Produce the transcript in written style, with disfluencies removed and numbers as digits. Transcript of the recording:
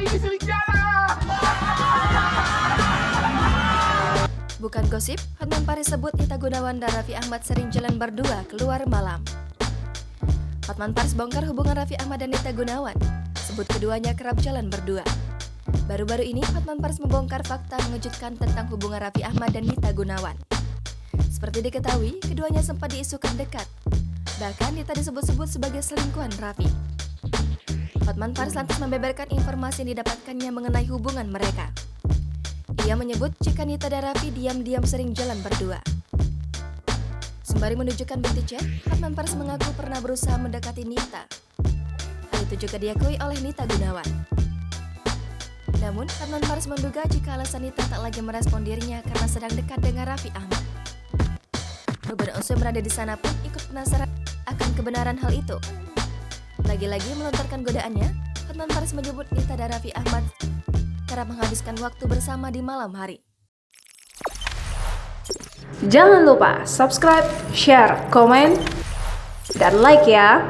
ini serigala. Bukan gosip, Hotman Paris sebut Nita Gunawan dan Raffi Ahmad sering jalan berdua keluar malam. Hotman Paris bongkar hubungan Raffi Ahmad dan Nita Gunawan, sebut keduanya kerap jalan berdua. Baru-baru ini, Hotman Paris membongkar fakta mengejutkan tentang hubungan Raffi Ahmad dan Nita Gunawan. Seperti diketahui, keduanya sempat diisukan dekat. Bahkan Nita disebut-sebut sebagai selingkuhan Raffi. Hotman Paris lantas membeberkan informasi yang didapatkannya mengenai hubungan mereka. Ia menyebut jika Nita dan Raffi diam-diam sering jalan berdua. Sembari menunjukkan bukti chat, Hotman Paris mengaku pernah berusaha mendekati Nita. Hal itu juga diakui oleh Nita Gunawan. Namun, Hotman Paris menduga jika alasan Nita tak lagi merespon dirinya karena sedang dekat dengan Raffi Ahmad. Beberapa unsur berada di sana pun ikut penasaran akan kebenaran hal itu. Lagi-lagi melontarkan godaannya, Hotman Paris menyebut Nita dan Raffi Ahmad kerap menghabiskan waktu bersama di malam hari. Jangan lupa subscribe, share, komen, dan like ya!